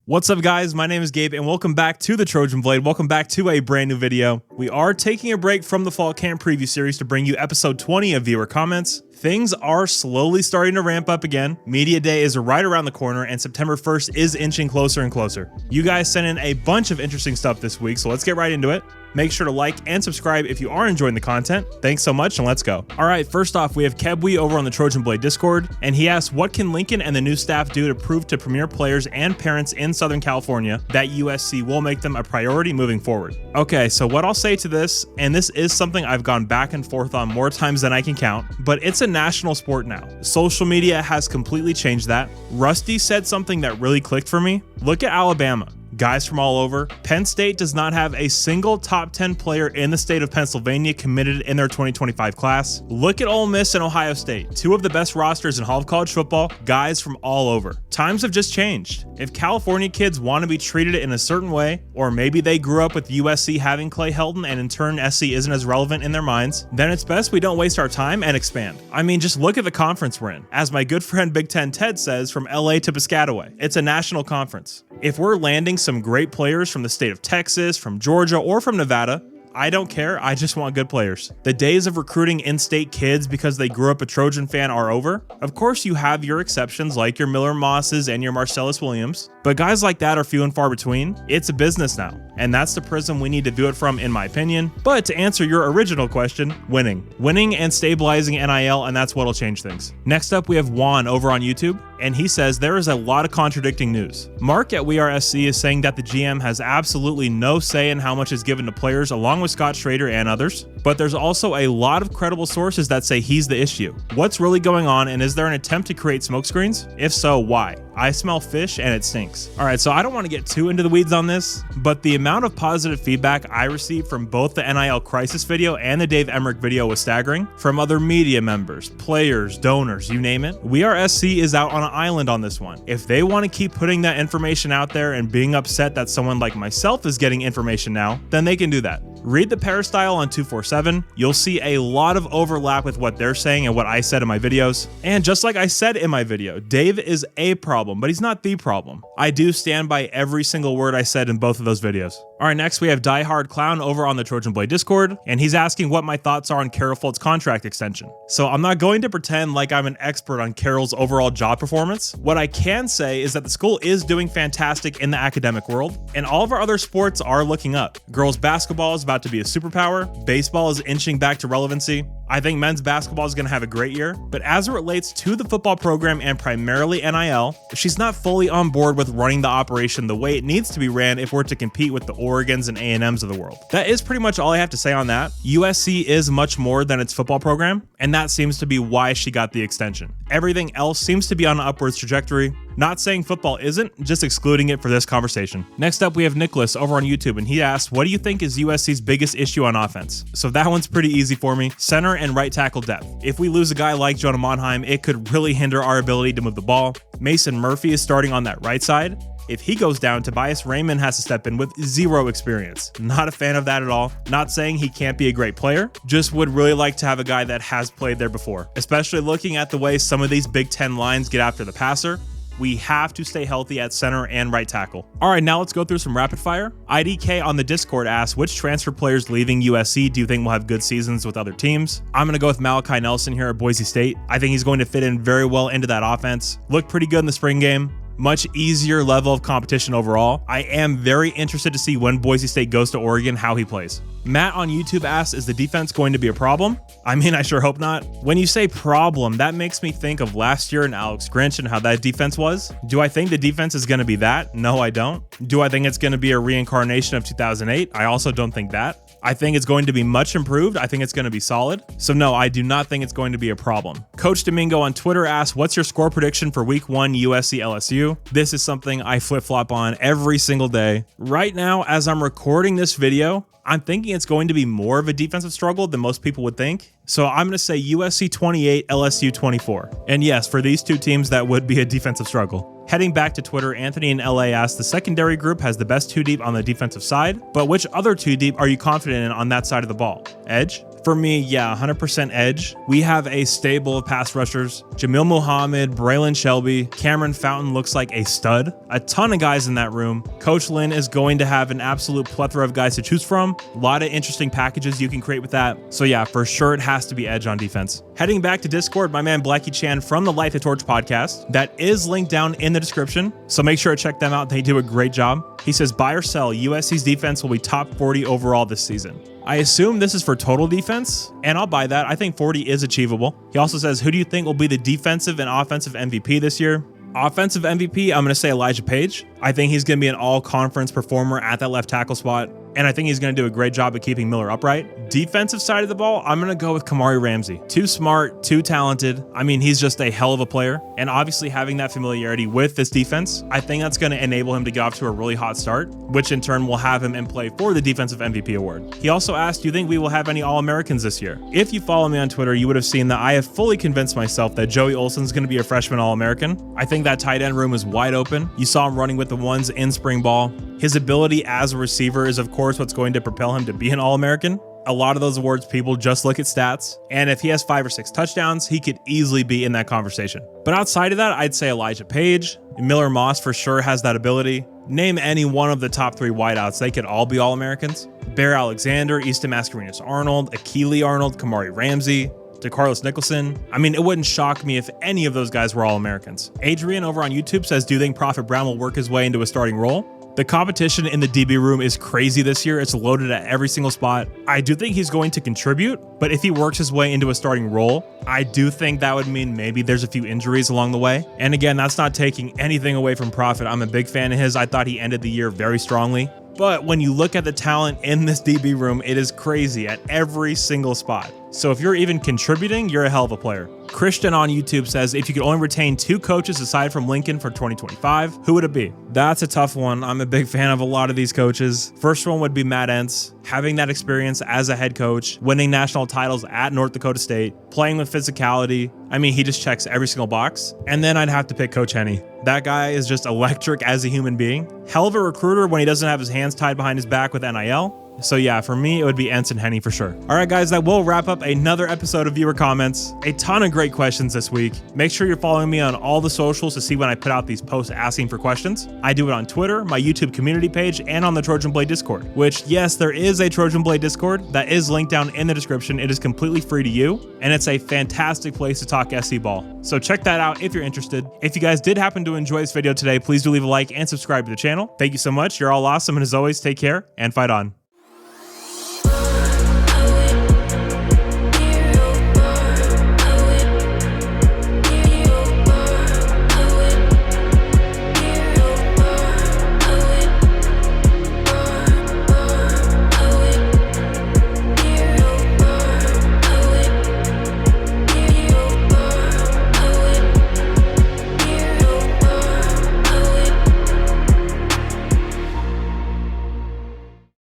What's up guys, my name is Gabe and welcome back to the Trojan Blade. Welcome back to a brand new video. We are taking a break from the fall camp preview series to bring you episode 20 of viewer comments. Things are slowly starting to ramp up again. Media Day is right around the corner and September 1st is inching closer and closer. You guys sent in a bunch of interesting stuff this week, so let's get right into it. Make sure to like and subscribe if you are enjoying the content. Thanks so much and let's go. All right, first off, we have Kebwe over on the Trojan Blade Discord, and he asks, what can Lincoln and the new staff do to prove to premier players and parents in Southern California that USC will make them a priority moving forward? Okay, so what I'll say to this, and this is something I've gone back and forth on more times than I can count, but it's a national sport now. Social media has completely changed that. Rusty said something that really clicked for me. Look at Alabama. Guys from all over. Penn State does not have a single top 10 player in the state of Pennsylvania committed in their 2025 class. Look at Ole Miss and Ohio State, two of the best rosters in all of college football, guys from all over. Times have just changed. If California kids want to be treated in a certain way, or maybe they grew up with USC having Clay Helton and in turn SC isn't as relevant in their minds, then it's best we don't waste our time and expand. I mean, just look at the conference we're in. As my good friend Big Ten Ted says, from LA to Piscataway, it's a national conference. If we're landing some great players from the state of Texas, from Georgia, or from Nevada, I don't care, I just want good players. The days of recruiting in-state kids because they grew up a Trojan fan are over. Of course you have your exceptions like your Miller Mosses and your Marcellus Williams, but guys like that are few and far between. It's a business now, and that's the prism we need to view it from in my opinion. But to answer your original question, winning. Winning and stabilizing NIL, and that's what'll change things. Next up we have Juan over on YouTube, and he says there is a lot of contradicting news. Mark at WeAreSC is saying that the GM has absolutely no say in how much is given to players along with Scott Schrader and others, but there's also a lot of credible sources that say he's the issue. What's really going on, and is there an attempt to create smokescreens? If so, why? I smell fish and it stinks. All right, so I don't want to get too into the weeds on this, but the amount of positive feedback I received from both the NIL Crisis video and the Dave Emmerich video was staggering. From other media members, players, donors, you name it. WeAreSC is out on an island on this one. If they want to keep putting that information out there and being upset that someone like myself is getting information now, then they can do that. Read the Peristyle on 247. You'll see a lot of overlap with what they're saying and what I said in my videos. And just like I said in my video, Dave is a problem, but he's not the problem. I do stand by every single word I said in both of those videos. All right, next we have Die Hard Clown over on the Trojan Blade Discord, and he's asking what my thoughts are on Carol Fultz's contract extension. So I'm not going to pretend like I'm an expert on Carol's overall job performance. What I can say is that the school is doing fantastic in the academic world, and all of our other sports are looking up. Girls basketball is about to be a superpower. Baseball is inching back to relevancy. I think men's basketball is going to have a great year, but as it relates to the football program and primarily NIL, she's not fully on board with running the operation the way it needs to be ran if we're to compete with the Oregons and A&Ms of the world. That is pretty much all I have to say on that. USC is much more than its football program, and that seems to be why she got the extension. Everything else seems to be on an upwards trajectory. Not saying football isn't, just excluding it for this conversation. Next up, we have Nicholas over on YouTube, and he asks, what do you think is USC's biggest issue on offense? So that one's pretty easy for me. Center and right tackle depth. If we lose a guy like Jonah Monheim, it could really hinder our ability to move the ball. Mason Murphy is starting on that right side. If he goes down, Tobias Raymond has to step in with zero experience. Not a fan of that at all. Not saying he can't be a great player, just would really like to have a guy that has played there before. Especially looking at the way some of these Big Ten lines get after the passer. We have to stay healthy at center and right tackle. All right, now let's go through some rapid fire. IDK on the Discord asks, which transfer players leaving USC do you think will have good seasons with other teams? I'm going to go with Malachi Nelson here at Boise State. I think he's going to fit in very well into that offense. Looked pretty good in the spring game. Much easier level of competition overall. I am very interested to see when Boise State goes to Oregon, how he plays. Matt on YouTube asks, is the defense going to be a problem? I mean, I sure hope not. When you say problem, that makes me think of last year and Alex Grinch and how that defense was. Do I think the defense is going to be that? No, I don't. Do I think it's going to be a reincarnation of 2008? I also don't think that. I think it's going to be much improved. I think it's going to be solid. So no, I do not think it's going to be a problem. Coach Domingo on Twitter asks, what's your score prediction for week 1 USC LSU? This is something I flip-flop on every single day. Right now, as I'm recording this video, I'm thinking it's going to be more of a defensive struggle than most people would think. So I'm going to say USC 28, LSU 24. And yes, for these two teams, that would be a defensive struggle. Heading back to Twitter, Anthony in LA asked, the secondary group has the best two deep on the defensive side, but which other two deep are you confident in on that side of the ball? Edge? For me, yeah, 100% edge. We have a stable of pass rushers. Jamil Muhammad, Braylon Shelby, Cameron Fountain looks like a stud. A ton of guys in that room. Coach Lynn is going to have an absolute plethora of guys to choose from. A lot of interesting packages you can create with that. So yeah, for sure it has to be edge on defense. Heading back to Discord, my man Blackie Chan from the Light the Torch podcast. That is linked down in the description. So make sure to check them out. They do a great job. He says, buy or sell, USC's defense will be top 40 overall this season. I assume this is for total defense, and I'll buy that. I think 40 is achievable. He also says, who do you think will be the defensive and offensive MVP this year? Offensive MVP, I'm going to say Elijah Page. I think he's going to be an all-conference performer at that left tackle spot, and I think he's going to do a great job at keeping Miller upright. Defensive side of the ball, I'm going to go with Kamari Ramsey. Too smart, too talented. I mean, he's just a hell of a player, and obviously having that familiarity with this defense, I think that's going to enable him to get off to a really hot start, which in turn will have him in play for the defensive MVP award. He also asked, do you think we will have any All-Americans this year? If you follow me on Twitter, you would have seen that I have fully convinced myself that Joey Olsen's going to be a freshman All-American. I think that tight end room is wide open. You saw him running with the ones in spring ball. His ability as a receiver is, of course, what's going to propel him to be an All-American. A lot of those awards, people just look at stats, and if he has 5 or 6 touchdowns, he could easily be in that conversation. But outside of that, I'd say Elijah Page. Miller Moss for sure has that ability. Name any one of the top 3 wideouts, they could all be All-Americans. Bear Alexander, Easton Mascarenas Arnold, Akili Arnold, Kamari Ramsey, DeCarlos Nicholson. I mean, it wouldn't shock me if any of those guys were All-Americans. Adrian over on YouTube says, do you think Profet Brown will work his way into a starting role? The competition in the DB room is crazy this year. It's loaded at every single spot. I do think he's going to contribute, but if he works his way into a starting role, I do think that would mean maybe there's a few injuries along the way. And again, that's not taking anything away from Profet. I'm a big fan of his. I thought he ended the year very strongly. But when you look at the talent in this DB room, it is crazy at every single spot. So if you're even contributing, you're a hell of a player. Christian on YouTube says, if you could only retain 2 coaches aside from Lincoln for 2025, who would it be? That's a tough one. I'm a big fan of a lot of these coaches. First one would be Matt Entz. Having that experience as a head coach, winning national titles at North Dakota State, playing with physicality. I mean, he just checks every single box. And then I'd have to pick Coach Henne. That guy is just electric as a human being. Hell of a recruiter when he doesn't have his hands tied behind his back with NIL. So yeah, for me, it would be Entz and Henne for sure. All right, guys, that will wrap up another episode of Viewer Comments. A ton of great questions this week. Make sure you're following me on all the socials to see when I put out these posts asking for questions. I do it on Twitter, my YouTube community page, and on the Trojan Blade Discord, which, yes, there is a Trojan Blade Discord that is linked down in the description. It is completely free to you, and it's a fantastic place to talk SC ball. So check that out if you're interested. If you guys did happen to enjoy this video today, please do leave a like and subscribe to the channel. Thank you so much. You're all awesome, and as always, take care and fight on.